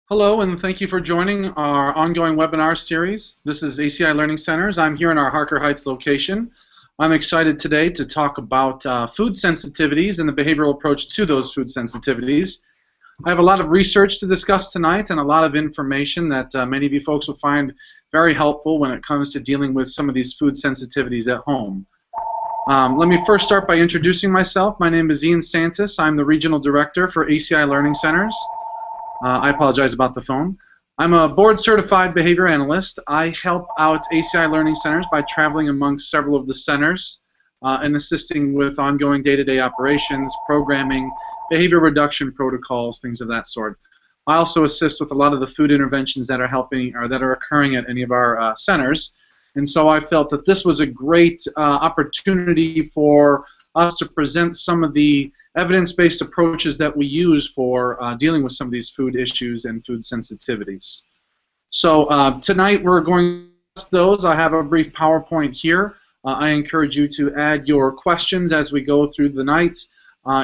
Hello, and thank you for joining our ongoing webinar series. This is ACI Learning Centers. I'm here in our Harker Heights location. I'm excited today to talk about food sensitivities and the behavioral approach to those food sensitivities. I have a lot of research to discuss tonight and a lot of information that many of you folks will find very helpful when it comes to dealing with some of these food sensitivities at home. Let me first start by introducing myself. My name is Ian Santis. I'm the Regional Director for ACI Learning Centers. I apologize about the phone. I'm a board-certified behavior analyst. I help out ACI Learning Centers by traveling amongst several of the centers and assisting with ongoing day-to-day operations, programming, behavior reduction protocols, things of that sort. I also assist with a lot of the food interventions that are helping or that are occurring at any of our centers. And so I felt that this was a great opportunity for us to present some of the evidence-based approaches that we use for dealing with some of these food issues and food sensitivities. So tonight we're going to discuss those. I have a brief PowerPoint here. I encourage you to add your questions as we go through the night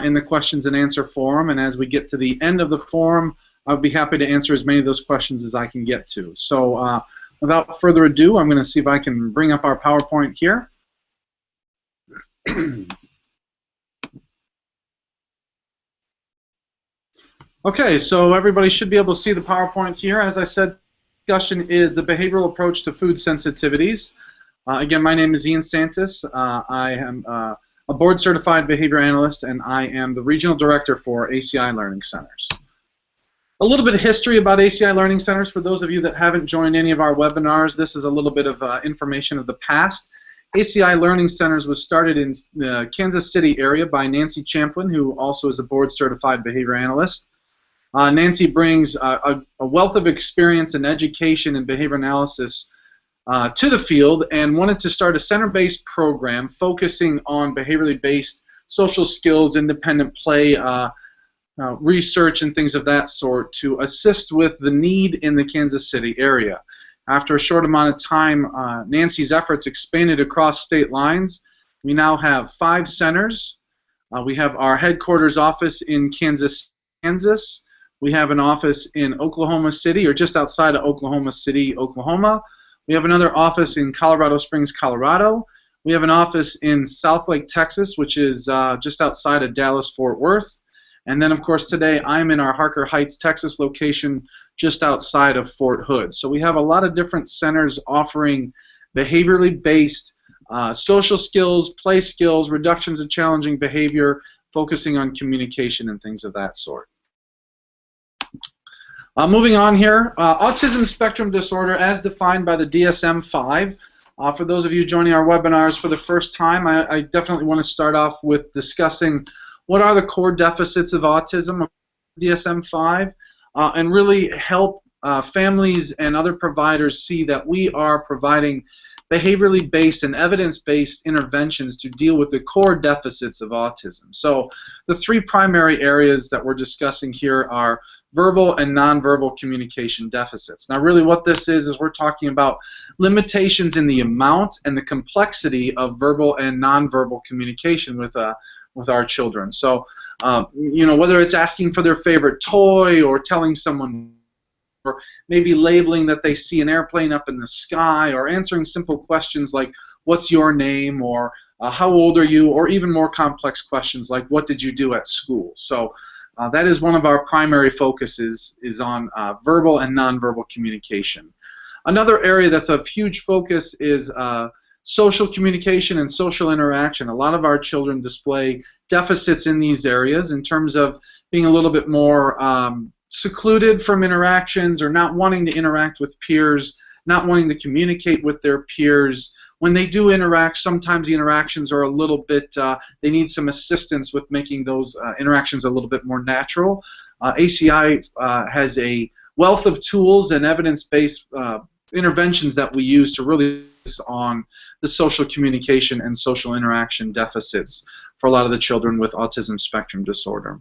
in the questions and answer forum, and as we get to the end of the forum, I'll be happy to answer as many of those questions as I can get to. So without further ado, I'm going to see if I can bring up our PowerPoint here. Okay, so everybody should be able to see the PowerPoint here. As I said, discussion is the behavioral approach to food sensitivities. Again, my name is Ian Santis. I am a board-certified behavior analyst, and I am the Regional Director for ACI Learning Centers. A little bit of history about ACI Learning Centers. For those of you that haven't joined any of our webinars, this is a little bit of information of the past. ACI Learning Centers was started in the Kansas City area by Nancy Champlin, who also is a board-certified behavior analyst. Nancy brings a wealth of experience in education and behavior analysis to the field and wanted to start a center-based program focusing on behaviorally based social skills, independent play, research, and things of that sort to assist with the need in the Kansas City area. After a short amount of time, Nancy's efforts expanded across state lines. We now have 5 centers. We have our headquarters office in Kansas. We have an office in Oklahoma City, or just outside of Oklahoma City, Oklahoma. We have another office in Colorado Springs, Colorado. We have an office in Southlake, Texas, which is just outside of Dallas-Fort Worth. And then, of course, today I'm in our Harker Heights, Texas location just outside of Fort Hood. So we have a lot of different centers offering behaviorally based social skills, play skills, reductions of challenging behavior, focusing on communication and things of that sort. Moving on here, autism spectrum disorder as defined by the DSM-5. For those of you joining our webinars for the first time, I definitely want to start off with discussing what are the core deficits of autism, DSM-5, and really help families and other providers see that we are providing behaviorally based and evidence-based interventions to deal with the core deficits of autism. So the 3 primary areas that we're discussing here are verbal and nonverbal communication deficits. Now really what this is we're talking about limitations in the amount and the complexity of verbal and nonverbal communication with our children. So you know, whether it's asking for their favorite toy or telling someone, or maybe labeling that they see an airplane up in the sky, or answering simple questions like what's your name, or how old are you, or even more complex questions like what did you do at school. So that is one of our primary focuses, is on verbal and nonverbal communication. Another area that's of huge focus is social communication and social interaction. A lot of our children display deficits in these areas in terms of being a little bit more secluded from interactions, or not wanting to interact with peers, not wanting to communicate with their peers. When they do interact, sometimes the interactions are a little bit, they need some assistance with making those interactions a little bit more natural. ACI has a wealth of tools and evidence-based interventions that we use to really focus on the social communication and social interaction deficits for a lot of the children with autism spectrum disorder.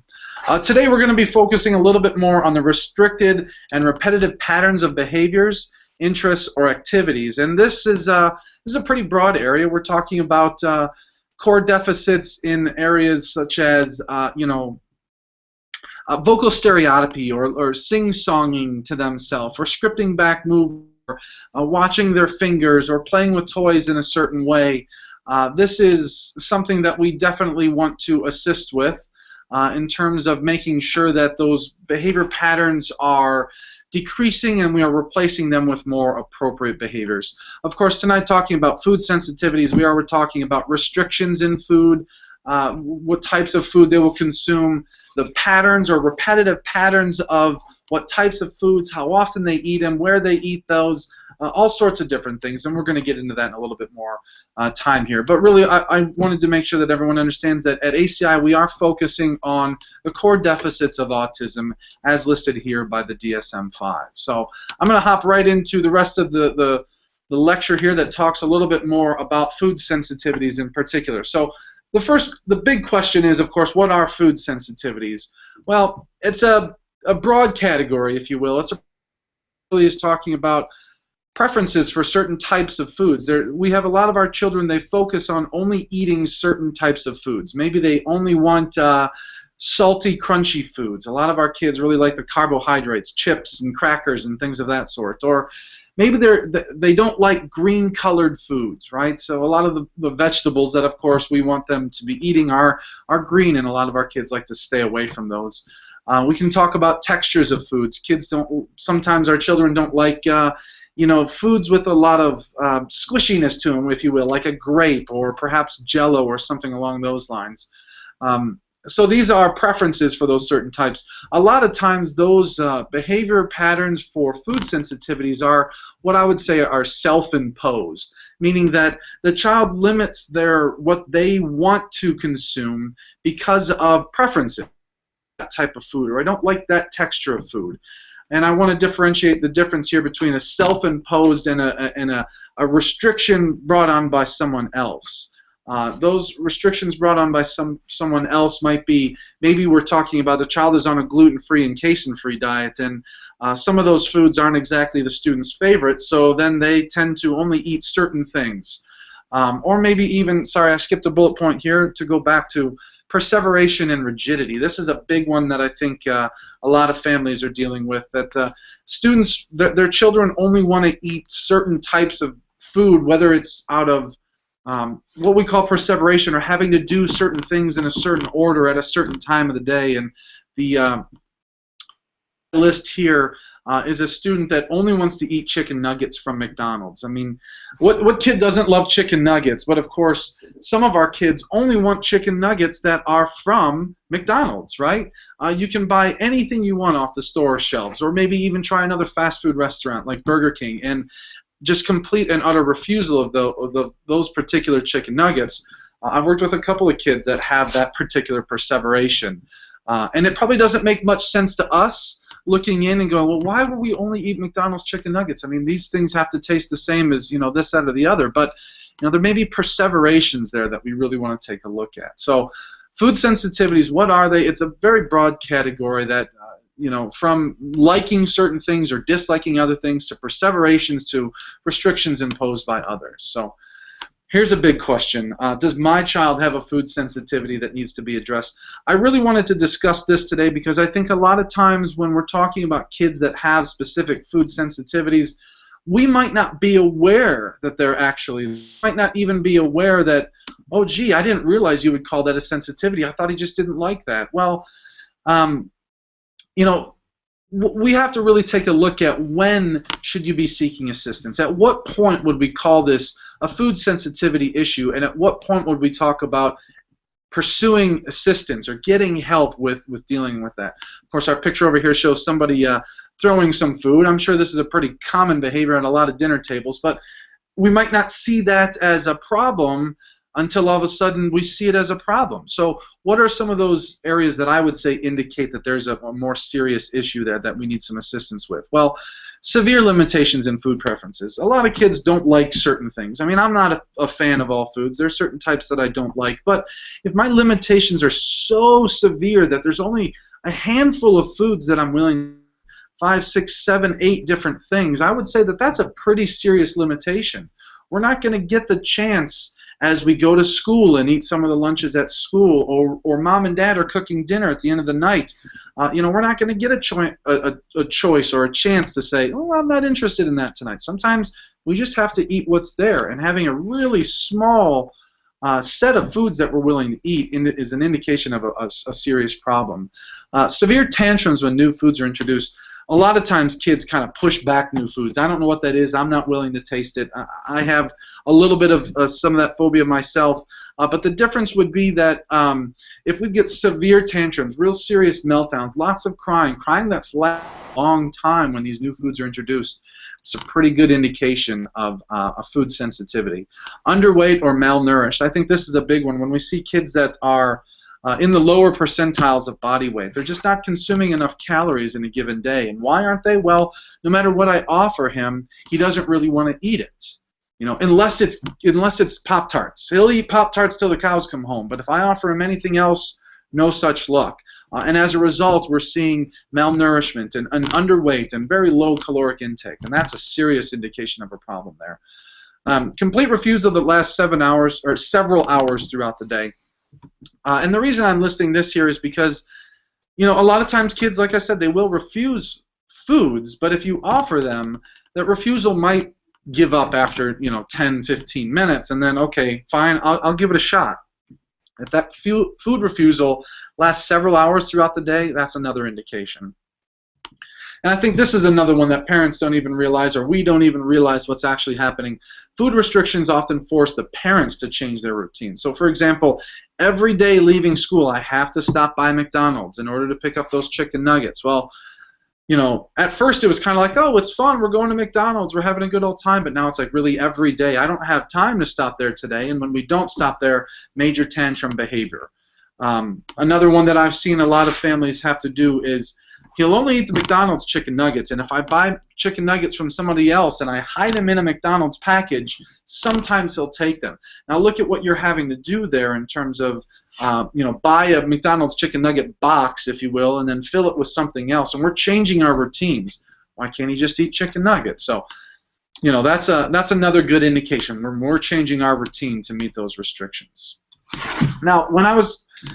Today we're going to be focusing a little bit more on the restricted and repetitive patterns of behaviors, interests, or activities. And this is a pretty broad area. We're talking about core deficits in areas such as, you know, vocal stereotypy or sing-songing to themselves or scripting back moves, or watching their fingers or playing with toys in a certain way. This is something that we definitely want to assist with in terms of making sure that those behavior patterns are decreasing and we are replacing them with more appropriate behaviors. Of course, tonight talking about food sensitivities, we're talking about restrictions in food, what types of food they will consume, the patterns or repetitive patterns of what types of foods, how often they eat them, where they eat those, all sorts of different things, and we're going to get into that in a little bit more time here. But really, I wanted to make sure that everyone understands that at ACI we are focusing on the core deficits of autism as listed here by the DSM-5. So I'm going to hop right into the rest of the lecture here that talks a little bit more about food sensitivities in particular. So the big question is, of course, what are food sensitivities? Well, it's a broad category, if you will. It's really is talking about preferences for certain types of foods. We have a lot of our children, they focus on only eating certain types of foods. Maybe they only want salty, crunchy foods. A lot of our kids really like the carbohydrates, chips and crackers and things of that sort. Or maybe they don't like green-colored foods, right? So a lot of the vegetables that, of course, we want them to be eating are green, and a lot of our kids like to stay away from those. We can talk about textures of foods. Sometimes our children don't like foods with a lot of squishiness to them, if you will, like a grape or perhaps Jell-O or something along those lines. So these are preferences for those certain types. A lot of times those behavior patterns for food sensitivities are what I would say are self-imposed, meaning that the child limits what they want to consume because of preferences. That type of food, or I don't like that texture of food. And I want to differentiate the difference here between a self-imposed and a restriction brought on by someone else. Those restrictions brought on by someone else might be, maybe we're talking about the child is on a gluten-free and casein-free diet, and some of those foods aren't exactly the student's favorite, so then they tend to only eat certain things. Or maybe even, sorry, I skipped a bullet point here to go back to perseveration and rigidity. This is a big one that I think a lot of families are dealing with, that students, their children only want to eat certain types of food, whether it's out of what we call perseveration or having to do certain things in a certain order at a certain time of the day. And the list here is a student that only wants to eat chicken nuggets from McDonald's. I mean, what kid doesn't love chicken nuggets? But of course, some of our kids only want chicken nuggets that are from McDonald's, right? You can buy anything you want off the store shelves, or maybe even try another fast food restaurant like Burger King, and just complete and utter refusal of those particular chicken nuggets. I've worked with a couple of kids that have that particular perseveration. And it probably doesn't make much sense to us looking in and going, well, why would we only eat McDonald's chicken nuggets? I mean, these things have to taste the same as, this, that, or the other. But, there may be perseverations there that we really want to take a look at. So food sensitivities, what are they? It's a very broad category that, from liking certain things or disliking other things to perseverations to restrictions imposed by others. So here's a big question. Does my child have a food sensitivity that needs to be addressed? I really wanted to discuss this today because I think a lot of times when we're talking about kids that have specific food sensitivities, we might not be aware that might not even be aware that, oh, gee, I didn't realize you would call that a sensitivity. I thought he just didn't like that. Well, we have to really take a look at when should you be seeking assistance. At what point would we call this a food sensitivity issue, and at what point would we talk about pursuing assistance or getting help with dealing with that? Of course, our picture over here shows somebody throwing some food. I'm sure this is a pretty common behavior at a lot of dinner tables, but we might not see that as a problem until all of a sudden we see it as a problem. So what are some of those areas that I would say indicate that there's a more serious issue there that we need some assistance with? Well, severe limitations in food preferences. A lot of kids don't like certain things. I mean, I'm not a fan of all foods. There are certain types that I don't like. But if my limitations are so severe that there's only a handful of foods that I'm willing, 5, 6, 7, 8 different things, I would say that that's a pretty serious limitation. We're not going to get the chance as we go to school and eat some of the lunches at school, or mom and dad are cooking dinner at the end of the night. We're not going to get a choice or a chance to say, oh, I'm not interested in that tonight. Sometimes we just have to eat what's there, and having a really small set of foods that we're willing to eat is an indication of a serious problem. Severe tantrums when new foods are introduced. A lot of times kids kind of push back new foods. I don't know what that is. I'm not willing to taste it. I have a little bit of some of that phobia myself. But the difference would be that if we get severe tantrums, real serious meltdowns, lots of crying that's a long time when these new foods are introduced, it's a pretty good indication of a food sensitivity. Underweight or malnourished. I think this is a big one. When we see kids that are in the lower percentiles of body weight, they're just not consuming enough calories in a given day. And why aren't they? Well, no matter what I offer him, he doesn't really want to eat it. Unless it's Pop-Tarts. He'll eat Pop-Tarts till the cows come home. But if I offer him anything else, no such luck. And as a result, we're seeing malnourishment and underweight and very low caloric intake. And that's a serious indication of a problem there. Complete refusal that lasts 7 hours or several hours throughout the day. And the reason I'm listing this here is because, a lot of times kids, like I said, they will refuse foods, but if you offer them, that refusal might give up after, 10, 15 minutes, and then, okay, fine, I'll give it a shot. If that food refusal lasts several hours throughout the day, that's another indication. And I think this is another one that parents don't even realize, or we don't even realize what's actually happening. Food restrictions often force the parents to change their routine. So, for example, every day leaving school, I have to stop by McDonald's in order to pick up those chicken nuggets. Well, at first it was kind of like, oh, it's fun, we're going to McDonald's, we're having a good old time, but now it's like really every day. I don't have time to stop there today, and when we don't stop there, major tantrum behavior. Another one that I've seen a lot of families have to do is he'll only eat the McDonald's chicken nuggets, and if I buy chicken nuggets from somebody else and I hide them in a McDonald's package, sometimes he'll take them. Now look at what you're having to do there in terms of, buy a McDonald's chicken nugget box, if you will, and then fill it with something else, and we're changing our routines. Why can't he just eat chicken nuggets? So, that's another good indication. We're changing our routine to meet those restrictions. Now,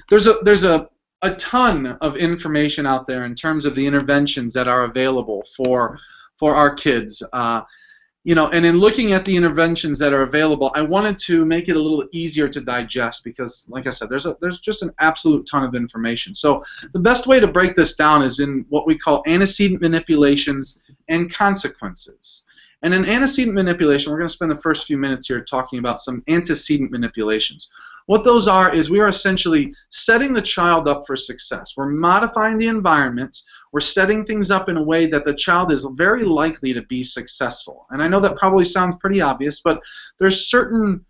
there's a ton of information out there in terms of the interventions that are available for our kids. And in looking at the interventions that are available, I wanted to make it a little easier to digest because, like I said, there's just an absolute ton of information. So the best way to break this down is in what we call antecedent manipulations and consequences. And in antecedent manipulation, we're going to spend the first few minutes here talking about some antecedent manipulations. What those are is we are essentially setting the child up for success. We're modifying the environment. We're setting things up in a way that the child is very likely to be successful. And I know that probably sounds pretty obvious, but there's certain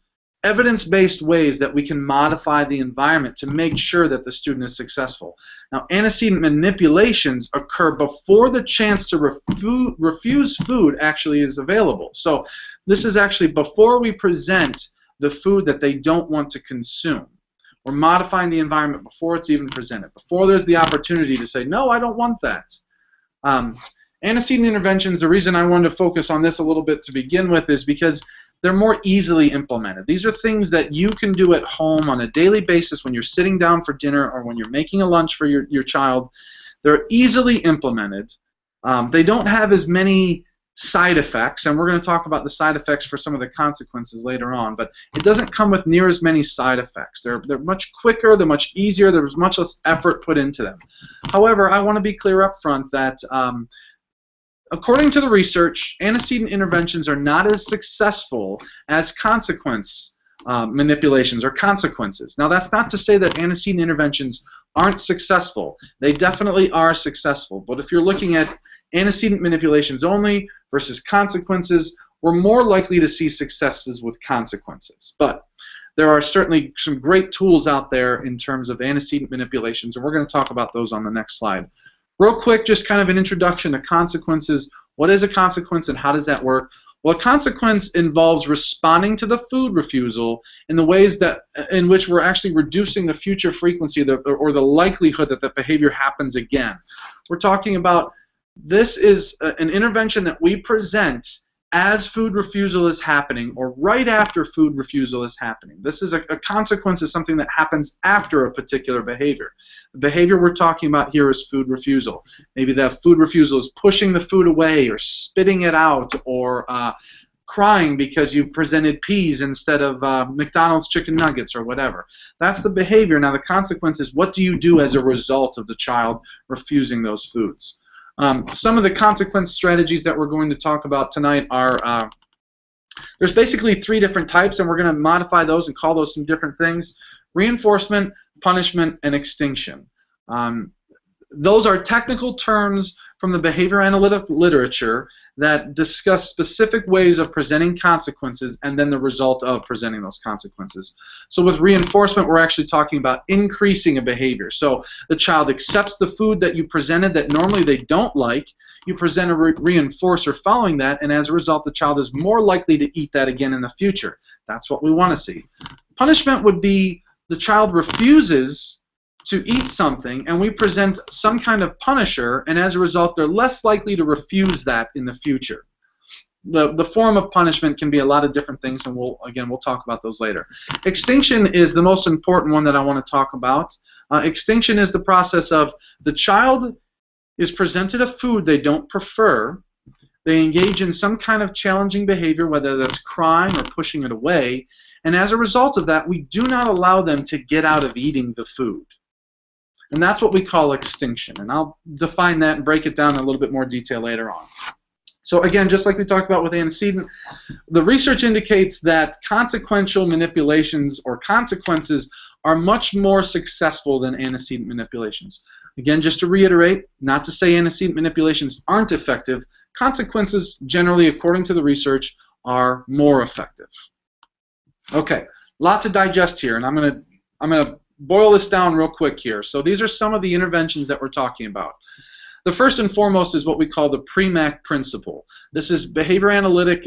evidence-based ways that we can modify the environment to make sure that the student is successful. Now, antecedent manipulations occur before the chance to refuse food actually is available. So this is actually before we present the food that they don't want to consume. We're modifying the environment before it's even presented, before there's the opportunity to say, no, I don't want that. Antecedent interventions, the reason I wanted to focus on this a little bit to begin with is because they're more easily implemented. These are things that you can do at home on a daily basis when you're sitting down for dinner or when you're making a lunch for your child. They're easily implemented. They don't have as many side effects, and we're going to talk about the side effects for some of the consequences later on, but it doesn't come with near as many side effects. They're much quicker, they're much easier, there's much less effort put into them. However, I want to be clear up front that according to the research, antecedent interventions are not as successful as consequence manipulations or consequences. Now, that's not to say that antecedent interventions aren't successful. They definitely are successful. But if you're looking at antecedent manipulations only versus consequences, we're more likely to see successes with consequences. But there are certainly some great tools out there in terms of antecedent manipulations, and we're going to talk about those on the next slide. Real quick, just kind of an introduction to consequences. What is a consequence and how does that work? Well, a consequence involves responding to the food refusal in the ways that in which we're actually reducing the future frequency or the likelihood that that behavior happens again. We're talking about this is an intervention that we present as food refusal is happening or right after food refusal is happening. This is a consequence of something that happens after a particular behavior. The behavior we're talking about here is food refusal. Maybe that food refusal is pushing the food away or spitting it out or crying because you presented peas instead of McDonald's chicken nuggets or whatever. That's the behavior. Now the consequence is, what do you do as a result of the child refusing those foods? Some of the consequence strategies that we're going to talk about tonight are, there's basically 3 different types, and we're going to modify those and call those some different things: reinforcement, punishment, and extinction. Those are technical terms from the behavior analytic literature that discuss specific ways of presenting consequences and then the result of presenting those consequences. So with reinforcement, we're actually talking about increasing a behavior. So the child accepts the food that you presented that normally they don't like. You present a reinforcer following that, and as a result, the child is more likely to eat that again in the future. That's what we want to see. Punishment would be the child refuses to eat something, and we present some kind of punisher, and as a result, they're less likely to refuse that in the future. The form of punishment can be a lot of different things, and we'll talk about those later. Extinction is the most important one that I want to talk about. Extinction is the process of the child is presented a food they don't prefer. They engage in some kind of challenging behavior, whether that's crying or pushing it away, and as a result of that, we do not allow them to get out of eating the food. And that's what we call extinction. And I'll define that and break it down in a little bit more detail later on. So again, just like we talked about with antecedent, the research indicates that consequential manipulations or consequences are much more successful than antecedent manipulations. Again, just to reiterate, not to say antecedent manipulations aren't effective, consequences generally, according to the research, are more effective. Okay, lot to digest here, and I'm gonna boil this down real quick here. So these are some of the interventions that we're talking about. The first and foremost is what we call the PREMAC principle. This is behavior analytic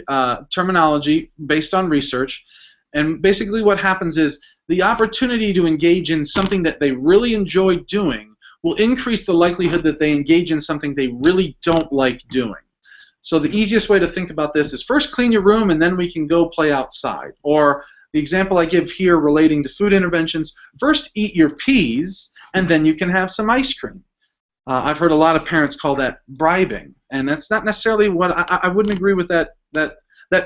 terminology based on research, and basically what happens is the opportunity to engage in something that they really enjoy doing will increase the likelihood that they engage in something they really don't like doing. So the easiest way to think about this is first clean your room and then we can go play outside. Or the example I give here relating to food interventions, first eat your peas and then you can have some ice cream. I've heard a lot of parents call that bribing, and that's not necessarily what I wouldn't agree with that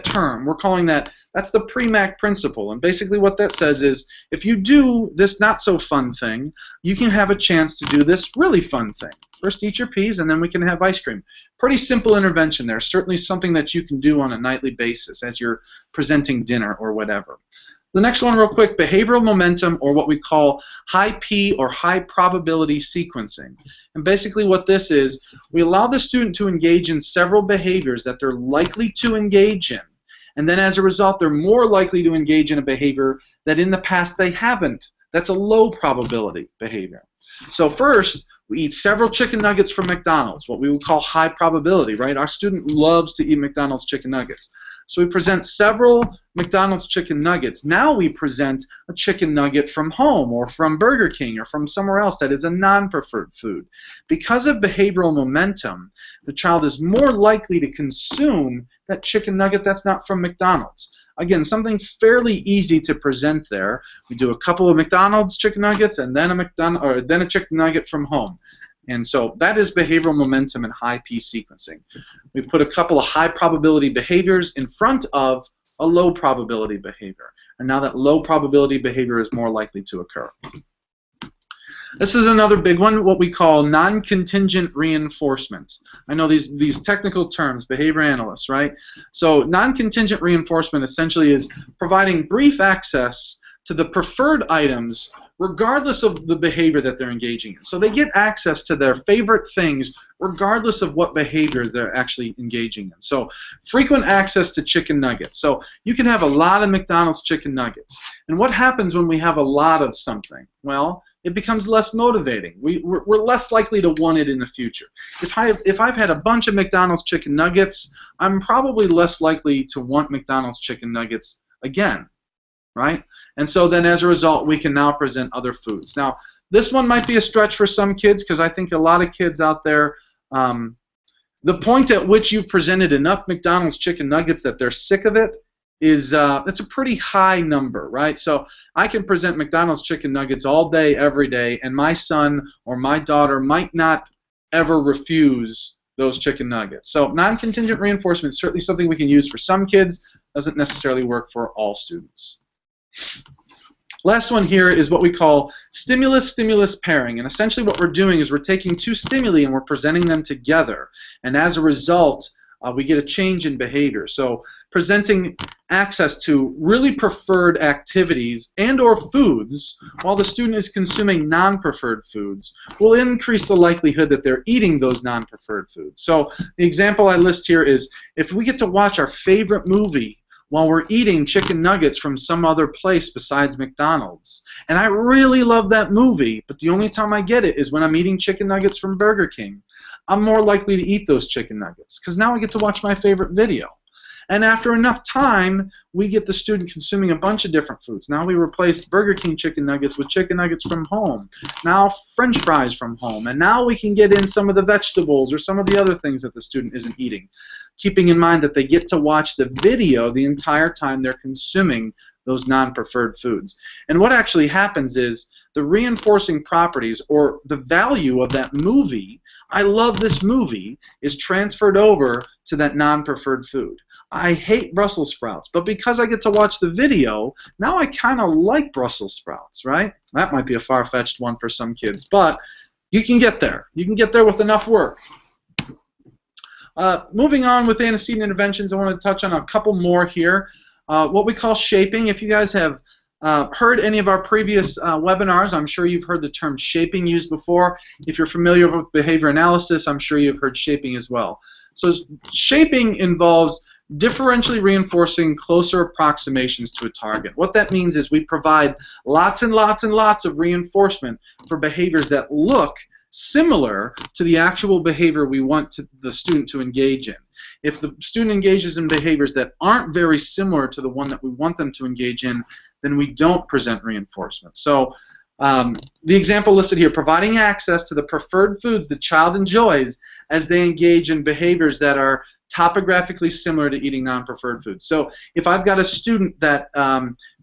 term. We're calling that's the PREMAC principle, and basically what that says is if you do this not so fun thing, you can have a chance to do this really fun thing. First eat your peas and then we can have ice cream. Pretty simple intervention there, certainly something that you can do on a nightly basis as you're presenting dinner or whatever. The next one real quick, behavioral momentum, or what we call high P or high probability sequencing. And basically what this is, we allow the student to engage in several behaviors that they're likely to engage in. And then as a result, they're more likely to engage in a behavior that in the past they haven't. That's a low probability behavior. So first, we eat several chicken nuggets from McDonald's, what we would call high probability, right? Our student loves to eat McDonald's chicken nuggets. So we present several McDonald's chicken nuggets. Now we present a chicken nugget from home or from Burger King or from somewhere else that is a non-preferred food. Because of behavioral momentum, the child is more likely to consume that chicken nugget that's not from McDonald's. Again, something fairly easy to present there. We do a couple of McDonald's chicken nuggets and then a chicken nugget from home. And so that is behavioral momentum and high P sequencing. We put a couple of high probability behaviors in front of a low probability behavior. And now that low probability behavior is more likely to occur. This is another big one, what we call non-contingent reinforcement. I know these technical terms, behavior analysts, right? So non-contingent reinforcement essentially is providing brief access to the preferred items regardless of the behavior that they're engaging in. So they get access to their favorite things regardless of what behavior they're actually engaging in. So frequent access to chicken nuggets. So you can have a lot of McDonald's chicken nuggets. And what happens when we have a lot of something? Well, it becomes less motivating. We're less likely to want it in the future. If I've had a bunch of McDonald's chicken nuggets, I'm probably less likely to want McDonald's chicken nuggets again, right? And so then as a result, we can now present other foods. Now, this one might be a stretch for some kids because I think a lot of kids out there The point at which you've presented enough McDonald's chicken nuggets that they're sick of it is it's a pretty high number, right? So I can present McDonald's chicken nuggets all day, every day, and my son or my daughter might not ever refuse those chicken nuggets. So non-contingent reinforcement is certainly something we can use for some kids, doesn't necessarily work for all students. Last one here is what we call stimulus-stimulus pairing. And essentially what we're doing is we're taking two stimuli and we're presenting them together. And as a result, we get a change in behavior. So presenting access to really preferred activities and or foods while the student is consuming non-preferred foods will increase the likelihood that they're eating those non-preferred foods. So the example I list here is if we get to watch our favorite movie while we're eating chicken nuggets from some other place besides McDonald's. And I really love that movie, but the only time I get it is when I'm eating chicken nuggets from Burger King. I'm more likely to eat those chicken nuggets because now I get to watch my favorite video. And after enough time, we get the student consuming a bunch of different foods. Now we replace Burger King chicken nuggets with chicken nuggets from home. Now French fries from home. And now we can get in some of the vegetables or some of the other things that the student isn't eating, keeping in mind that they get to watch the video the entire time they're consuming those non-preferred foods. And what actually happens is the reinforcing properties or the value of that movie, I love this movie, is transferred over to that non-preferred food. I hate Brussels sprouts, but because I get to watch the video, now I kind of like Brussels sprouts, right? That might be a far-fetched one for some kids, but you can get there. You can get there with enough work. Moving on with antecedent interventions, I want to touch on a couple more here. What we call shaping. If you guys have heard any of our previous webinars, I'm sure you've heard the term shaping used before. If you're familiar with behavior analysis, I'm sure you've heard shaping as well. So shaping involves differentially reinforcing closer approximations to a target. What that means is we provide lots and lots and lots of reinforcement for behaviors that look similar to the actual behavior we want the student to engage in. If the student engages in behaviors that aren't very similar to the one that we want them to engage in, then we don't present reinforcement. So the example listed here, providing access to the preferred foods the child enjoys as they engage in behaviors that are topographically similar to eating non-preferred foods. So if I've got a student that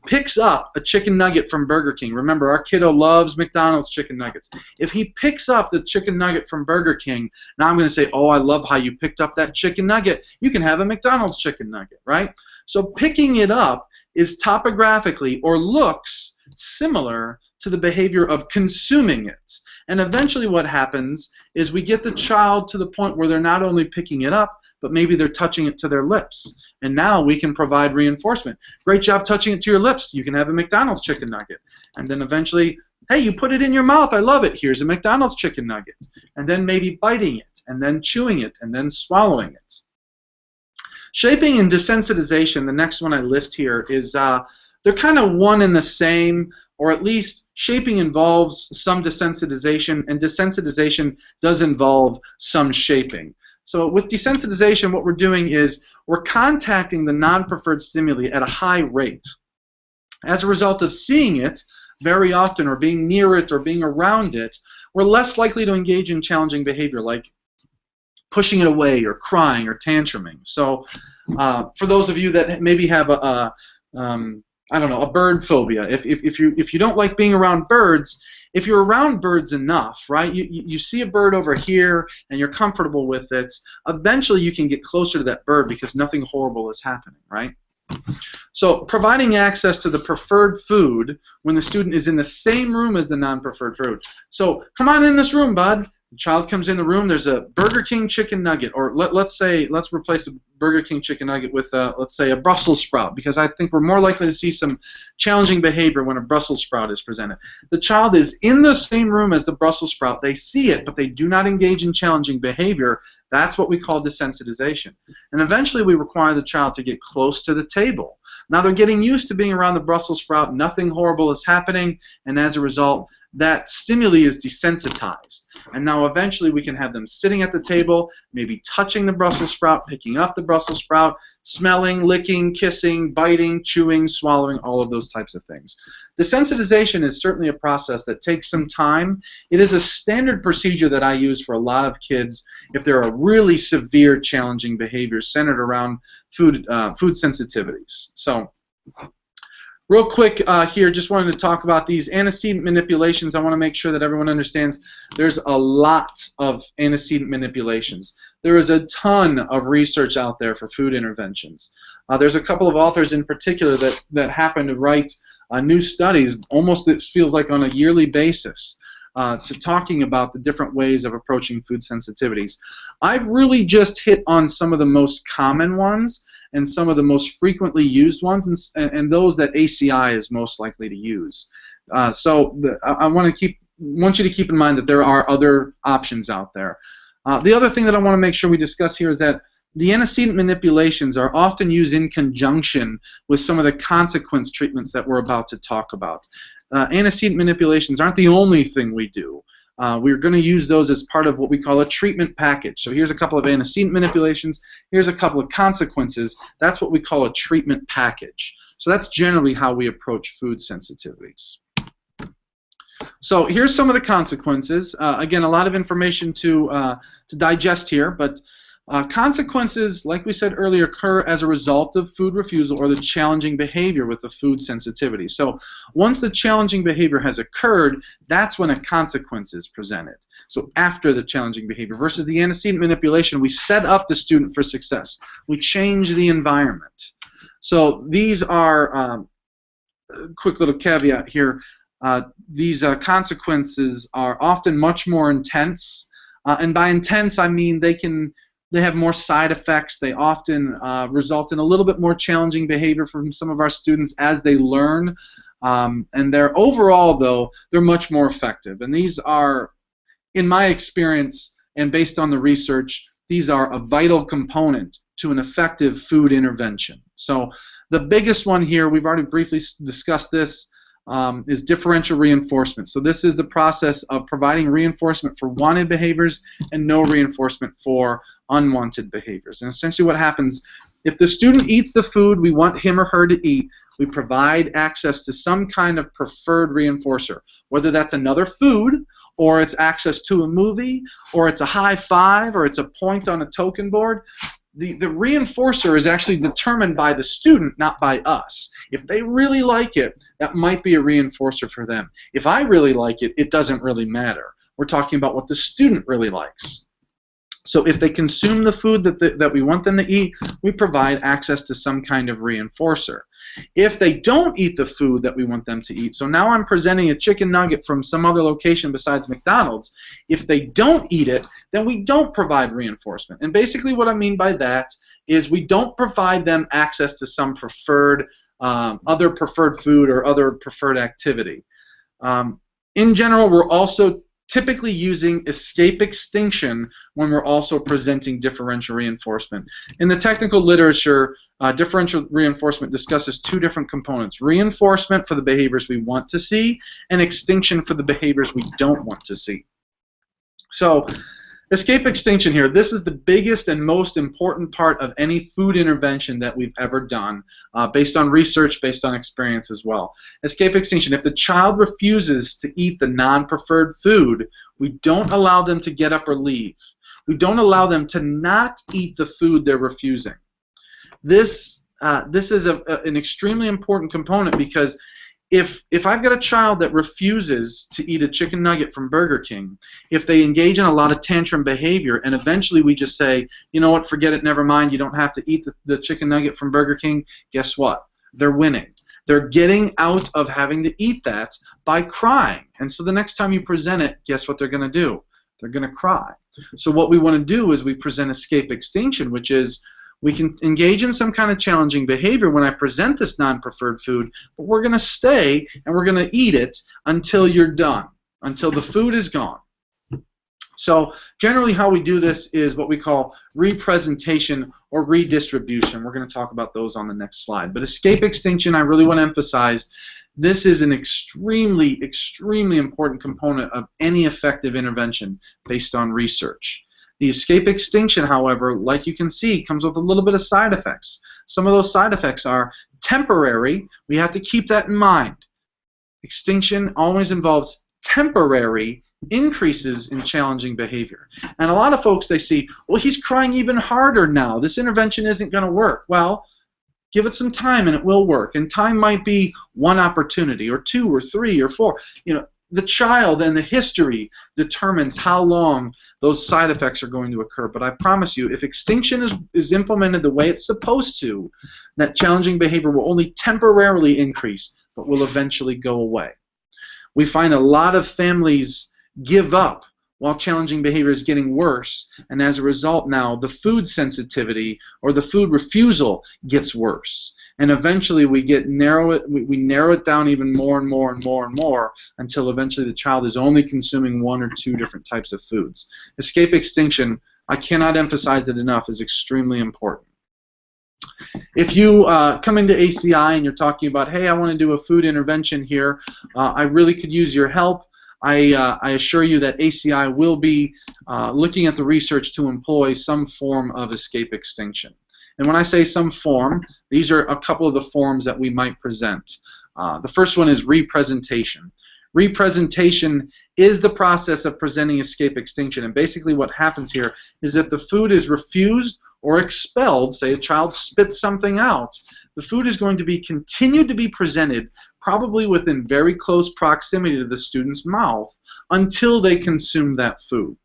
picks up a chicken nugget from Burger King, remember our kiddo loves McDonald's chicken nuggets. If he picks up the chicken nugget from Burger King, now I'm going to say, oh, I love how you picked up that chicken nugget. You can have a McDonald's chicken nugget, right? So picking it up is topographically or looks similar to the behavior of consuming it. And eventually what happens is we get the child to the point where they're not only picking it up, but maybe they're touching it to their lips. And now we can provide reinforcement. Great job touching it to your lips. You can have a McDonald's chicken nugget. And then eventually, hey, you put it in your mouth. I love it. Here's a McDonald's chicken nugget. And then maybe biting it, and then chewing it, and then swallowing it. Shaping and desensitization, the next one I list here, is they're kind of one and the same, or at least shaping involves some desensitization, and desensitization does involve some shaping. So with desensitization, what we're doing is we're contacting the non-preferred stimuli at a high rate. As a result of seeing it very often, or being near it, or being around it, we're less likely to engage in challenging behavior like pushing it away, or crying, or tantruming. So for those of you that maybe have I don't know, a bird phobia. If you don't like being around birds, if you're around birds enough, right, you see a bird over here and you're comfortable with it, eventually you can get closer to that bird because nothing horrible is happening, right? So providing access to the preferred food when the student is in the same room as the non-preferred food. So come on in this room, bud. The child comes in the room, there's a Burger King chicken nugget, or let's replace a Burger King chicken nugget with, let's say, a Brussels sprout, because I think we're more likely to see some challenging behavior when a Brussels sprout is presented. The child is in the same room as the Brussels sprout. They see it, but they do not engage in challenging behavior. That's what we call desensitization. And eventually we require the child to get close to the table. Now they're getting used to being around the Brussels sprout, nothing horrible is happening, and as a result, that stimuli is desensitized. And now eventually we can have them sitting at the table, maybe touching the Brussels sprout, picking up the Brussels sprout, smelling, licking, kissing, biting, chewing, swallowing, all of those types of things. Desensitization is certainly a process that takes some time. It is a standard procedure that I use for a lot of kids if there are really severe challenging behaviors centered around food sensitivities. So, real quick here, just wanted to talk about these antecedent manipulations. I want to make sure that everyone understands there's a lot of antecedent manipulations. There is a ton of research out there for food interventions. There's a couple of authors in particular that happen to write new studies, almost it feels like on a yearly basis, to talking about the different ways of approaching food sensitivities. I've really just hit on some of the most common ones and some of the most frequently used ones, and those that ACI is most likely to use. I want you to keep in mind that there are other options out there. The other thing that I want to make sure we discuss here is that the antecedent manipulations are often used in conjunction with some of the consequence treatments that we're about to talk about. Antecedent manipulations aren't the only thing we do. We're going to use those as part of what we call a treatment package. So here's a couple of antecedent manipulations. Here's a couple of consequences. That's what we call a treatment package. So that's generally how we approach food sensitivities. So here's some of the consequences. Again, a lot of information to digest here, but consequences, like we said earlier, occur as a result of food refusal or the challenging behavior with the food sensitivity. So once the challenging behavior has occurred, that's when a consequence is presented. So after the challenging behavior versus the antecedent manipulation, we set up the student for success. We change the environment. So these are, quick little caveat here, these consequences are often much more intense. And by intense, I mean they have more side effects. They often result in a little bit more challenging behavior from some of our students as they learn. And they're overall, though, they're much more effective. And these are, in my experience and based on the research, these are a vital component to an effective food intervention. So the biggest one here, we've already briefly discussed this, is differential reinforcement. So this is the process of providing reinforcement for wanted behaviors and no reinforcement for unwanted behaviors. And essentially what happens, if the student eats the food we want him or her to eat, we provide access to some kind of preferred reinforcer, whether that's another food, or it's access to a movie, or it's a high five, or it's a point on a token board. The reinforcer is actually determined by the student, not by us. If they really like it, that might be a reinforcer for them. If I really like it, it doesn't really matter. We're talking about what the student really likes. So if they consume the food that we want them to eat, we provide access to some kind of reinforcer. If they don't eat the food that we want them to eat, so now I'm presenting a chicken nugget from some other location besides McDonald's, if they don't eat it, then we don't provide reinforcement. And basically what I mean by that is we don't provide them access to some preferred, other preferred food or other preferred activity. In general, we're also typically using escape extinction when we're also presenting differential reinforcement. In the technical literature, differential reinforcement discusses two different components: reinforcement for the behaviors we want to see and extinction for the behaviors we don't want to see. So escape extinction here, this is the biggest and most important part of any food intervention that we've ever done, based on research, based on experience as well. Escape extinction, if the child refuses to eat the non-preferred food, we don't allow them to get up or leave. We don't allow them to not eat the food they're refusing. This is an extremely important component, because if I've got a child that refuses to eat a chicken nugget from Burger King, if they engage in a lot of tantrum behavior and eventually we just say, you know what, forget it, never mind, you don't have to eat the chicken nugget from Burger King, guess what? They're winning. They're getting out of having to eat that by crying. And so the next time you present it, guess what they're going to do? They're going to cry. So what we want to do is we present escape extinction, which is we can engage in some kind of challenging behavior when I present this non-preferred food, but we're going to stay and we're going to eat it until you're done, until the food is gone. So generally how we do this is what we call representation or redistribution. We're going to talk about those on the next slide. But escape extinction, I really want to emphasize, this is an extremely, extremely important component of any effective intervention based on research. The escape extinction, however, like you can see, comes with a little bit of side effects. Some of those side effects are temporary. We have to keep that in mind. Extinction always involves temporary increases in challenging behavior. And a lot of folks, they see, well, he's crying even harder now. This intervention isn't going to work. Well, give it some time and it will work. And time might be one opportunity or two or three or four. You know, the child and the history determines how long those side effects are going to occur. But I promise you, if extinction is implemented the way it's supposed to, that challenging behavior will only temporarily increase, but will eventually go away. We find a lot of families give up while challenging behavior is getting worse, and as a result now the food sensitivity or the food refusal gets worse, and eventually we narrow it down even more and more and more and more until eventually the child is only consuming one or two different types of foods. Escape extinction, I cannot emphasize it enough, is extremely important. If you come into ACI and you're talking about, hey, I want to do a food intervention here, I really could use your help, I assure you that ACI will be looking at the research to employ some form of escape extinction. And when I say some form, these are a couple of the forms that we might present. The first one is representation. Representation is the process of presenting escape extinction, and basically what happens here is that the food is refused or expelled. Say a child spits something out, the food is going to be continued to be presented probably within very close proximity to the student's mouth until they consume that food.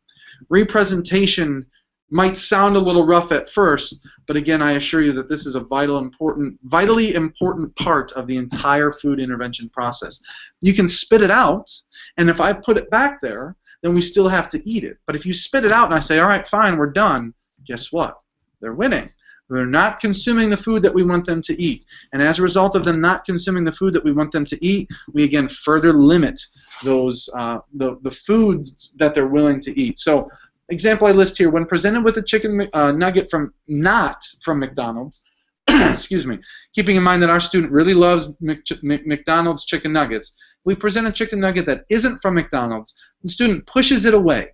Representation might sound a little rough at first, but again, I assure you that this is a vitally important part of the entire food intervention process. You can spit it out, and if I put it back there, then we still have to eat it. But if you spit it out and I say, all right, fine, we're done, guess what? They're winning. They're not consuming the food that we want them to eat. And as a result of them not consuming the food that we want them to eat, we again further limit those the foods that they're willing to eat. So, example I list here, when presented with a chicken nugget not from McDonald's, excuse me, keeping in mind that our student really loves McDonald's chicken nuggets, we present a chicken nugget that isn't from McDonald's, the student pushes it away.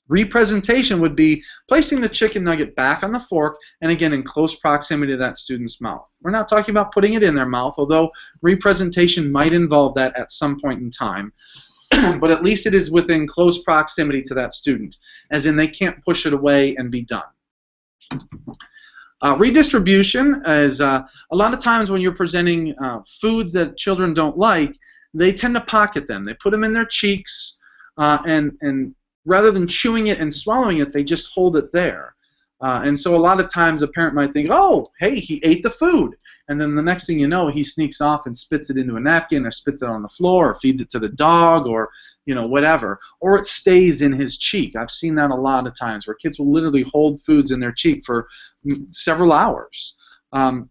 Representation would be placing the chicken nugget back on the fork and again in close proximity to that student's mouth. We're not talking about putting it in their mouth, although representation might involve that at some point in time. But at least it is within close proximity to that student, as in they can't push it away and be done. Redistribution is a lot of times when you're presenting foods that children don't like, they tend to pocket them. They put them in their cheeks, and rather than chewing it and swallowing it, they just hold it there. And so a lot of times a parent might think, oh, hey, he ate the food. And then the next thing you know, he sneaks off and spits it into a napkin or spits it on the floor or feeds it to the dog or, you know, whatever. Or it stays in his cheek. I've seen that a lot of times where kids will literally hold foods in their cheek for several hours.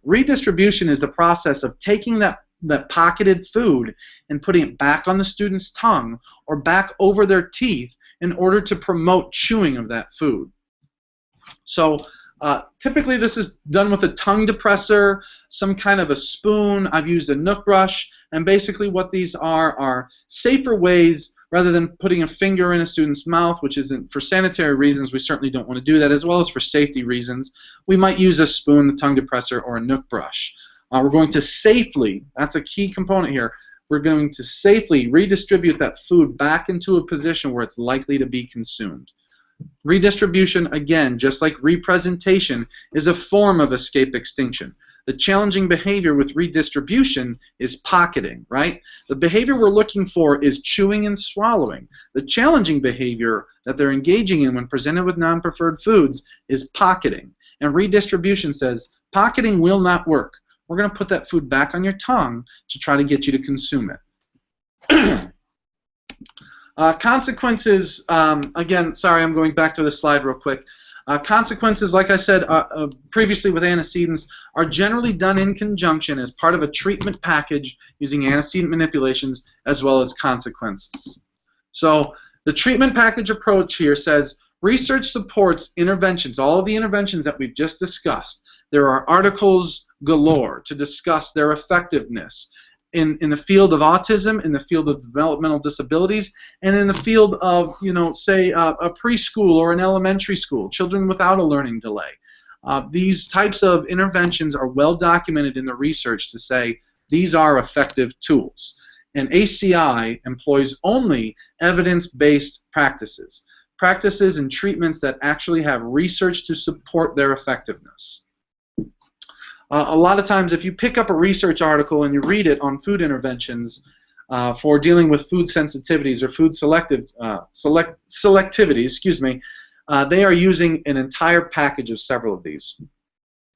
Redistribution is the process of taking that pocketed food and putting it back on the student's tongue or back over their teeth in order to promote chewing of that food. So typically this is done with a tongue depressor, some kind of a spoon. I've used a Nook brush, and basically what these are safer ways rather than putting a finger in a student's mouth, which isn't, for sanitary reasons, we certainly don't want to do that, as well as for safety reasons. We might use a spoon, the tongue depressor, or a Nook brush. We're going to safely, that's a key component here, we're going to safely redistribute that food back into a position where it's likely to be consumed. Redistribution, again, just like representation, is a form of escape extinction. The challenging behavior with redistribution is pocketing, right? The behavior we're looking for is chewing and swallowing. The challenging behavior that they're engaging in when presented with non-preferred foods is pocketing. And redistribution says, pocketing will not work. We're going to put that food back on your tongue to try to get you to consume it. Consequences, again, sorry, I'm going back to the slide real quick. Consequences, like I said previously with antecedents, are generally done in conjunction as part of a treatment package using antecedent manipulations as well as consequences. So The treatment package approach here says research supports interventions, all of the interventions that we've just discussed. There are articles galore to discuss their effectiveness in the field of autism, in the field of developmental disabilities, and in the field of, say, a preschool or an elementary school, children without a learning delay. These types of interventions are well documented in the research to say these are effective tools. And ACI employs only evidence-based practices, practices and treatments that actually have research to support their effectiveness. A lot of times, if you pick up a research article and you read it on food interventions for dealing with food sensitivities or food selectivities, they are using an entire package of several of these.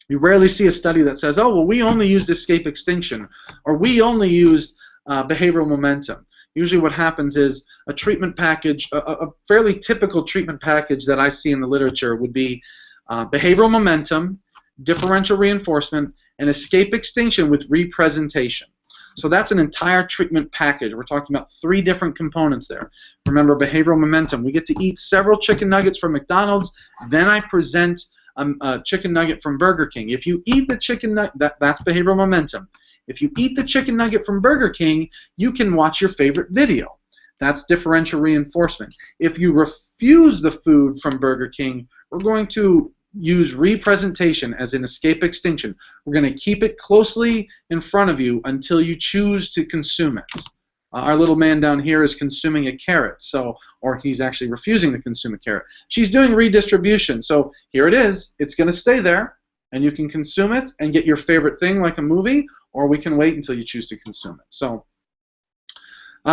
You rarely see a study that says, oh, well, we only used escape extinction, or we only used behavioral momentum. Usually what happens is a treatment package, a fairly typical treatment package that I see in the literature would be behavioral momentum, differential reinforcement, and escape extinction with representation. So that's an entire treatment package. We're talking about 3 different components there. Remember, behavioral momentum. We get to eat several chicken nuggets from McDonald's, then I present a chicken nugget from Burger King. If you eat the chicken nugget, that's behavioral momentum. If you eat the chicken nugget from Burger King, you can watch your favorite video. That's differential reinforcement. If you refuse the food from Burger King, we're going to use representation as in escape extinction. We're going to keep it closely in front of you until you choose to consume it. Our little man down here is consuming a carrot, or he's actually refusing to consume a carrot. She's doing redistribution, so here it is. It's going to stay there, and you can consume it and get your favorite thing like a movie, or we can wait until you choose to consume it. So,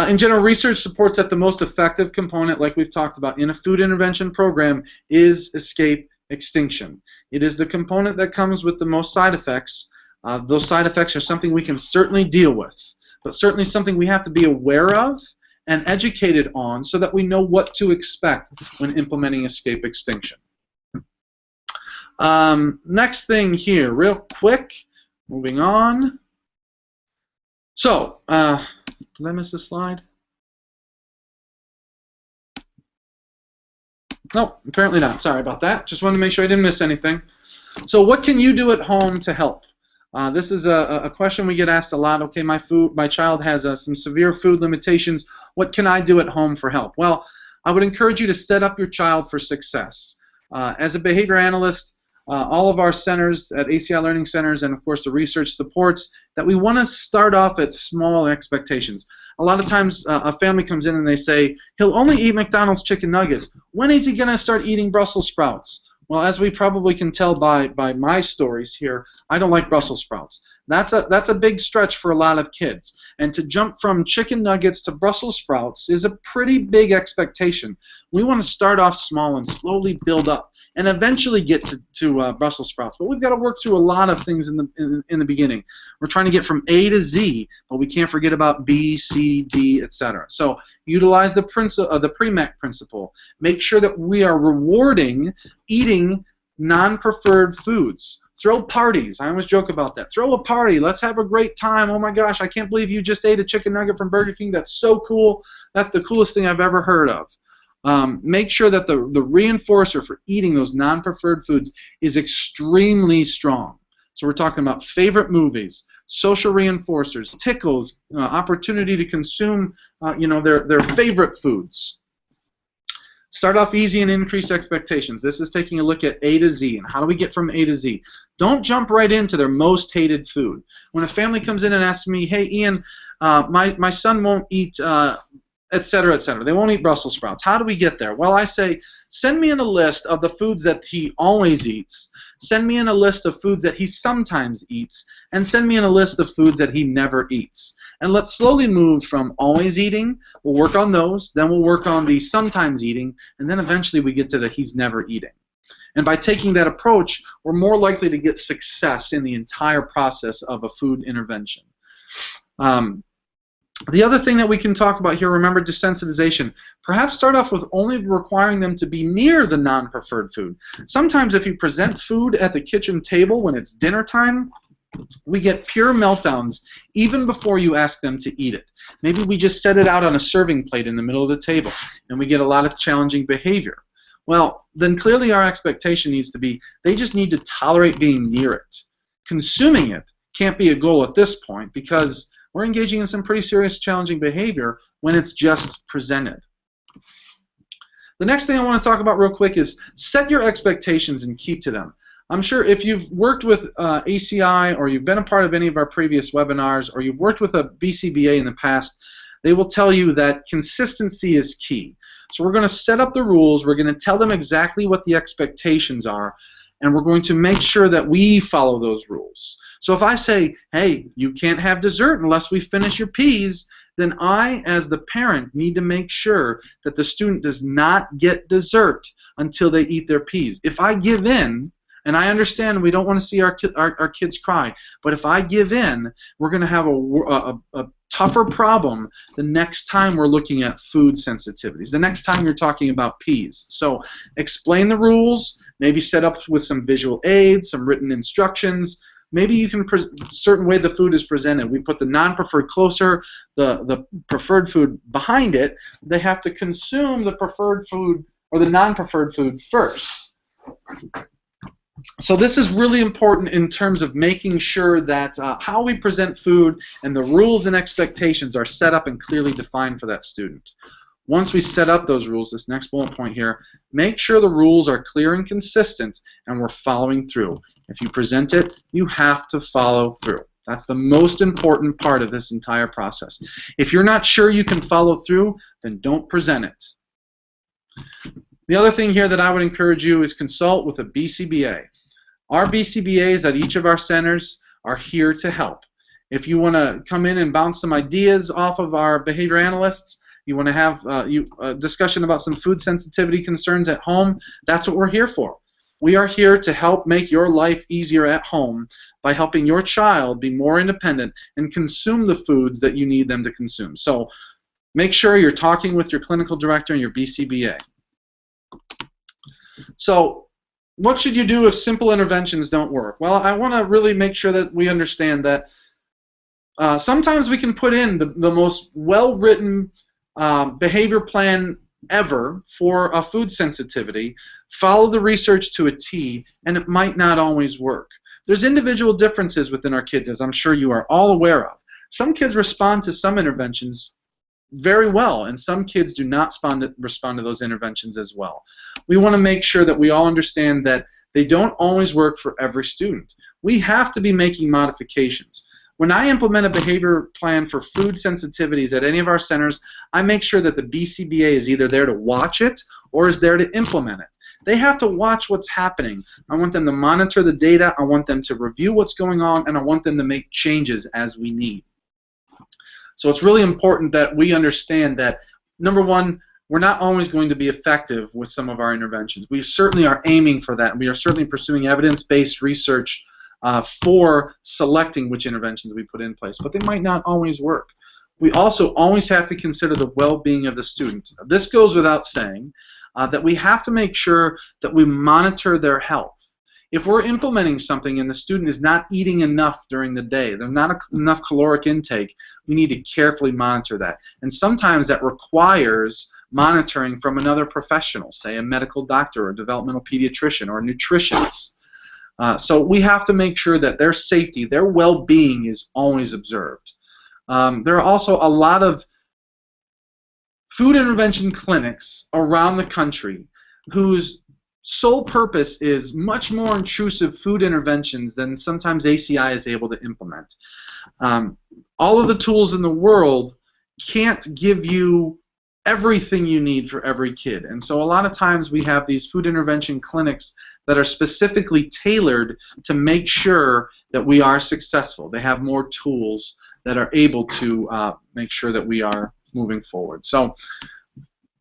in general, research supports that the most effective component, like we've talked about, in a food intervention program is escape extinction. It is the component that comes with the most side effects. Those side effects are something we can certainly deal with, but certainly something we have to be aware of and educated on so that we know what to expect when implementing escape extinction. Next thing here, real quick, moving on. So, did I miss a slide? No, apparently not. Sorry about that. Just wanted to make sure I didn't miss anything. So what can you do at home to help? This is a question we get asked a lot. Okay, my child has some severe food limitations. What can I do at home for help? Well, I would encourage you to set up your child for success. As a behavior analyst, all of our centers at ACI Learning Centers and, of course, the research supports that we want to start off at small expectations. A lot of times a family comes in and they say, he'll only eat McDonald's chicken nuggets. When is he going to start eating Brussels sprouts? Well, as we probably can tell by my stories here, I don't like Brussels sprouts. That's a big stretch for a lot of kids. And to jump from chicken nuggets to Brussels sprouts is a pretty big expectation. We want to start off small and slowly build up and eventually get to Brussels sprouts. But we've got to work through a lot of things in the beginning. We're trying to get from A to Z, but we can't forget about B, C, D, etc. So utilize the PREMAC principle. Make sure that we are rewarding eating non-preferred foods. Throw parties. I always joke about that. Throw a party. Let's have a great time. Oh my gosh, I can't believe you just ate a chicken nugget from Burger King. That's so cool. That's the coolest thing I've ever heard of. Make sure that the reinforcer for eating those non-preferred foods is extremely strong. So we're talking about favorite movies, social reinforcers, tickles, opportunity to consume their favorite foods. Start off easy and increase expectations. This is taking a look at A to Z and how do we get from A to Z. Don't jump right into their most hated food. When a family comes in and asks me, hey Ian, my son won't eat etc., etc. They won't eat Brussels sprouts. How do we get there? Well, I say, send me in a list of the foods that he always eats, send me in a list of foods that he sometimes eats, and send me in a list of foods that he never eats. And let's slowly move from always eating, we'll work on those, then we'll work on the sometimes eating, and then eventually we get to the he's never eating. And by taking that approach, we're more likely to get success in the entire process of a food intervention. The other thing that we can talk about here, remember desensitization. Perhaps start off with only requiring them to be near the non-preferred food. Sometimes if you present food at the kitchen table when it's dinner time, we get pure meltdowns even before you ask them to eat it. Maybe we just set it out on a serving plate in the middle of the table, and we get a lot of challenging behavior. Well, then clearly our expectation needs to be they just need to tolerate being near it. Consuming it can't be a goal at this point because we're engaging in some pretty serious challenging behavior when it's just presented. The next thing I want to talk about real quick is set your expectations and keep to them. I'm sure if you've worked with ACI or you've been a part of any of our previous webinars or you've worked with a BCBA in the past, they will tell you that consistency is key. So we're going to set up the rules, we're going to tell them exactly what the expectations are, and we're going to make sure that we follow those rules. So if I say, hey, you can't have dessert unless we finish your peas, then I, as the parent, need to make sure that the student does not get dessert until they eat their peas. If I give in, and I understand we don't want to see our kids cry, but if I give in, we're going to have a tougher problem the next time we're looking at food sensitivities, the next time you're talking about peas. So explain the rules, maybe set up with some visual aids, some written instructions. Maybe you can certain way the food is presented. We put the non-preferred closer, the preferred food behind it. They have to consume the preferred food or the non-preferred food first. So this is really important in terms of making sure that how we present food and the rules and expectations are set up and clearly defined for that student. Once we set up those rules, this next bullet point here, make sure the rules are clear and consistent and we're following through. If you present it, you have to follow through. That's the most important part of this entire process. If you're not sure you can follow through, then don't present it. The other thing here that I would encourage you is consult with a BCBA. Our BCBAs at each of our centers are here to help. If you want to come in and bounce some ideas off of our behavior analysts, you want to have a discussion about some food sensitivity concerns at home, that's what we're here for. We are here to help make your life easier at home by helping your child be more independent and consume the foods that you need them to consume. So make sure you're talking with your clinical director and your BCBA. So what should you do if simple interventions don't work? Well, I want to really make sure that we understand that sometimes we can put in the most well-written behavior plan ever for a food sensitivity, follow the research to a T, and it might not always work. There's individual differences within our kids, as I'm sure you are all aware of. Some kids respond to some interventions very well, and some kids do not respond to those interventions as well. We want to make sure that we all understand that they don't always work for every student. We have to be making modifications. When I implement a behavior plan for food sensitivities at any of our centers, I make sure that the BCBA is either there to watch it or is there to implement it. They have to watch what's happening. I want them to monitor the data, I want them to review what's going on, and I want them to make changes as we need. So it's really important that we understand that, number one, we're not always going to be effective with some of our interventions. We certainly are aiming for that. We are certainly pursuing evidence-based research for selecting which interventions we put in place, but they might not always work. We also always have to consider the well-being of the student. This goes without saying that we have to make sure that we monitor their health. If we're implementing something and the student is not eating enough during the day, there's not enough caloric intake, we need to carefully monitor that. And sometimes that requires monitoring from another professional, say a medical doctor or a developmental pediatrician or a nutritionist. So we have to make sure that their safety, their well-being is always observed. There are also a lot of food intervention clinics around the country whose sole purpose is much more intrusive food interventions than sometimes ACI is able to implement. All of the tools in the world can't give you everything you need for every kid, and so a lot of times we have these food intervention clinics that are specifically tailored to make sure that we are successful. They have more tools that are able to make sure that we are moving forward. So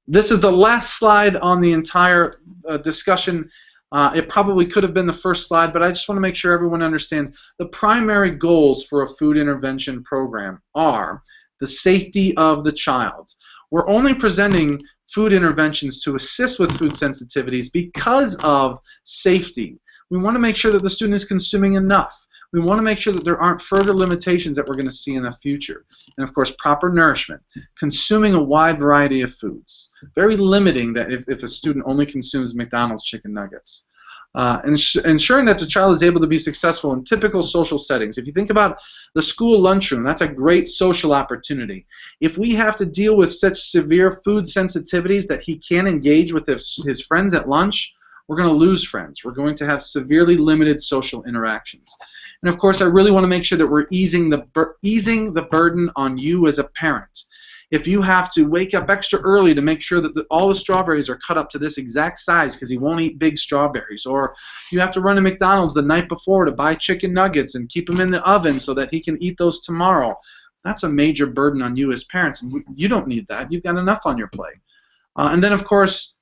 this is the last slide on the entire discussion. It probably could have been the first slide, but I just want to make sure everyone understands the primary goals for a food intervention program are the safety of the child. We're only presenting food interventions to assist with food sensitivities because of safety. We want to make sure that the student is consuming enough. We want to make sure that there aren't further limitations that we're going to see in the future. And of course, proper nourishment, consuming a wide variety of foods. Very limiting that if a student only consumes McDonald's chicken nuggets. Ensuring that the child is able to be successful in typical social settings. If you think about the school lunchroom, that's a great social opportunity. If we have to deal with such severe food sensitivities that he can't engage with his friends at lunch, we're going to lose friends. We're going to have severely limited social interactions. And of course, I really want to make sure that we're easing the burden on you as a parent. If you have to wake up extra early to make sure that all the strawberries are cut up to this exact size because he won't eat big strawberries, or you have to run to McDonald's the night before to buy chicken nuggets and keep them in the oven so that he can eat those tomorrow, that's a major burden on you as parents. And you don't need that. You've got enough on your plate. And then, of course,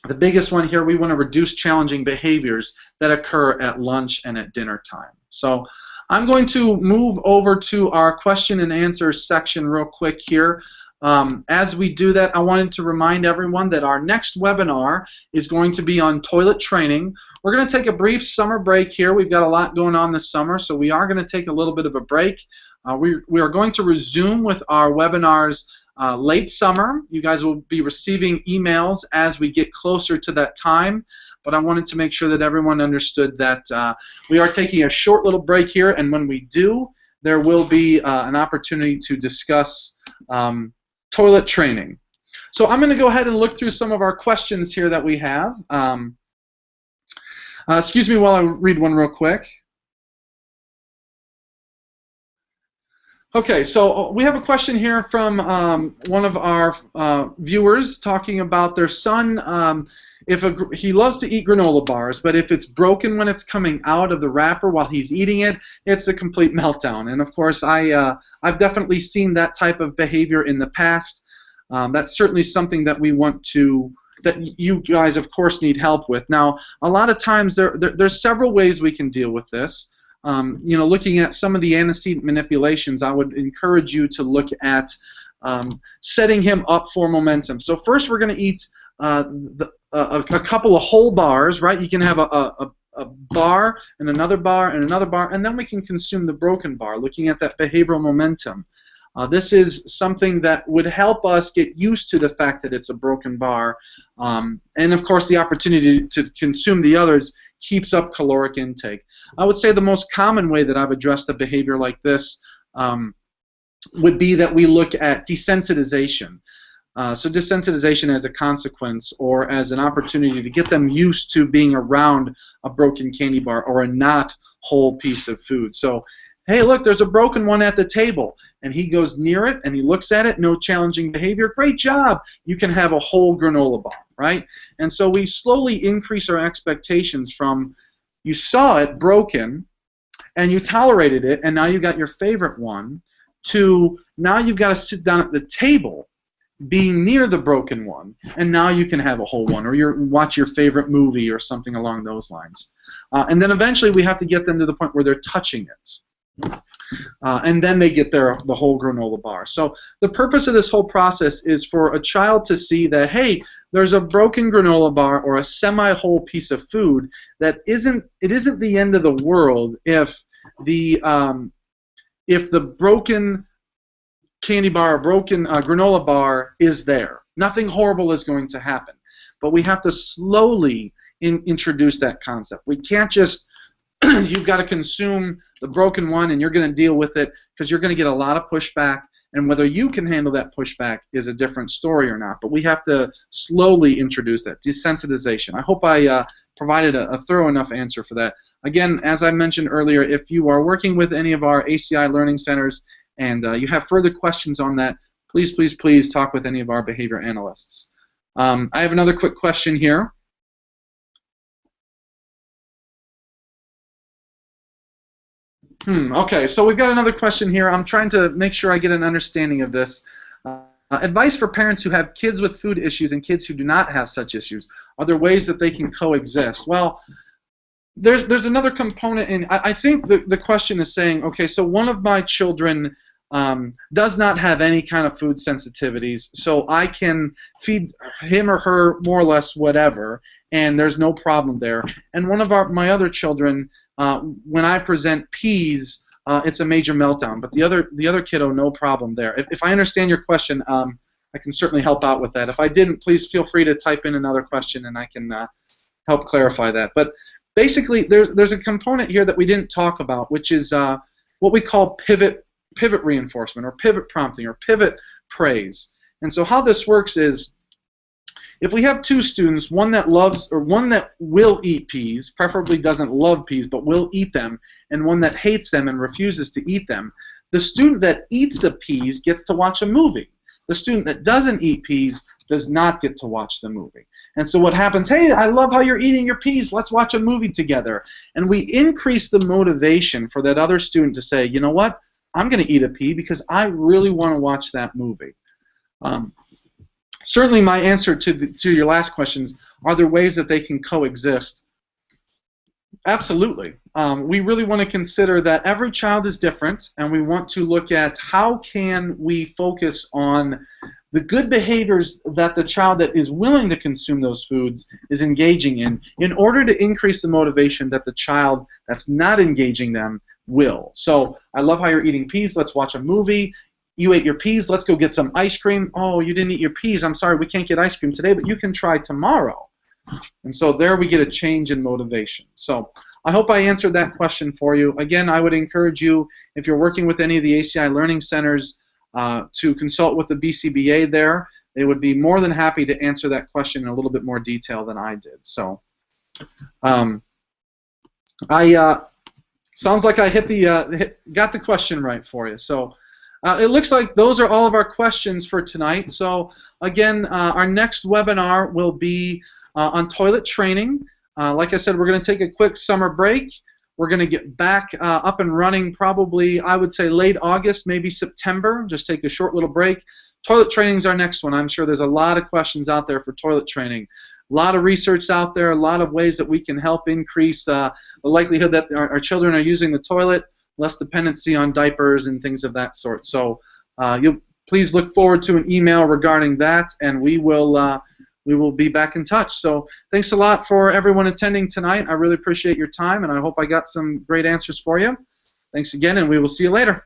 the biggest one here, we want to reduce challenging behaviors that occur at lunch and at dinner time. So I'm going to move over to our question and answer section real quick here. As we do that, I wanted to remind everyone that our next webinar is going to be on toilet training. We're going to take a brief summer break here. We've got a lot going on this summer, so we are going to take a little bit of a break. We are going to resume with our webinars late summer. You guys will be receiving emails as we get closer to that time, but I wanted to make sure that everyone understood that we are taking a short little break here, and when we do, there will be an opportunity to discuss toilet training. So I'm going to go ahead and look through some of our questions here that we have. Excuse me while I read one real quick. Okay, so we have a question here from one of our viewers talking about their son. He loves to eat granola bars, but if it's broken when it's coming out of the wrapper while he's eating it, it's a complete meltdown. And of course, I've definitely seen that type of behavior in the past. That's certainly something that we want to, that you guys, of course, need help with. Now, a lot of times there's several ways we can deal with this. Looking at some of the antecedent manipulations, I would encourage you to look at setting him up for momentum. So first we're going to eat a couple of whole bars, right? You can have a bar and another bar and another bar, and then we can consume the broken bar, looking at that behavioral momentum. This is something that would help us get used to the fact that it's a broken bar. And of course, the opportunity to consume the others keeps up caloric intake. I would say the most common way that I've addressed a behavior like this would be that we look at desensitization. So desensitization as a consequence or as an opportunity to get them used to being around a broken candy bar or a not whole piece of food. So, hey, look, there's a broken one at the table. And he goes near it and he looks at it, no challenging behavior. Great job. You can have a whole granola bar, right? And so we slowly increase our expectations from you saw it broken and you tolerated it and now you got your favorite one to now you've got to sit down at the table being near the broken one, and now you can have a whole one, or watch your favorite movie or something along those lines. And then eventually we have to get them to the point where they're touching it. And then they get the whole granola bar. So the purpose of this whole process is for a child to see that, hey, there's a broken granola bar or a semi-whole piece of food that isn't the end of the world if the broken candy bar or broken granola bar is there. Nothing horrible is going to happen. But we have to slowly introduce that concept. We can't just you've got to consume the broken one and you're going to deal with it because you're going to get a lot of pushback, and whether you can handle that pushback is a different story or not. But we have to slowly introduce that desensitization. I hope I provided a thorough enough answer for that. Again, as I mentioned earlier, if you are working with any of our ACI learning centers and you have further questions on that, please, please, please talk with any of our behavior analysts. I have another quick question here. Okay, so we've got another question here. I'm trying to make sure I get an understanding of this. Advice for parents who have kids with food issues and kids who do not have such issues. Are there ways that they can coexist? Well, there's another component, and I think the question is saying, okay, so one of my children does not have any kind of food sensitivities, so I can feed him or her more or less whatever, and there's no problem there. And one of my other children when I present peas, it's a major meltdown. But the other kiddo, no problem there. If I understand your question, I can certainly help out with that. If I didn't, please feel free to type in another question, and I can help clarify that. But basically, there's a component here that we didn't talk about, which is what we call pivot reinforcement, or pivot prompting, or pivot praise. And so how this works is, if we have two students, one that loves, or one that will eat peas, preferably doesn't love peas but will eat them, and one that hates them and refuses to eat them, the student that eats the peas gets to watch a movie. The student that doesn't eat peas does not get to watch the movie. And so what happens, hey, I love how you're eating your peas, let's watch a movie together. And we increase the motivation for that other student to say, you know what, I'm going to eat a pea because I really want to watch that movie. Certainly my answer to your last questions, are there ways that they can coexist? Absolutely. We really want to consider that every child is different, and we want to look at how can we focus on the good behaviors that the child that is willing to consume those foods is engaging in order to increase the motivation that the child that's not engaging them will. So I love how you're eating peas, let's watch a movie. You ate your peas, let's go get some ice cream. Oh, you didn't eat your peas, I'm sorry, we can't get ice cream today, but you can try tomorrow. And so there we get a change in motivation. So I hope I answered that question for you. Again, I would encourage you, if you're working with any of the ACI Learning Centers, to consult with the BCBA there. They would be more than happy to answer that question in a little bit more detail than I did. So sounds like I got the question right for you. So it looks like those are all of our questions for tonight. So again, our next webinar will be on toilet training. Like I said, we're going to take a quick summer break. We're going to get back up and running probably, I would say, late August, maybe September. Just take a short little break. Toilet training is our next one. I'm sure there's a lot of questions out there for toilet training. A lot of research out there, a lot of ways that we can help increase the likelihood that our children are using the toilet, less dependency on diapers and things of that sort. So you'll please look forward to an email regarding that, and we will be back in touch. So thanks a lot for everyone attending tonight. I really appreciate your time, and I hope I got some great answers for you. Thanks again, and we will see you later.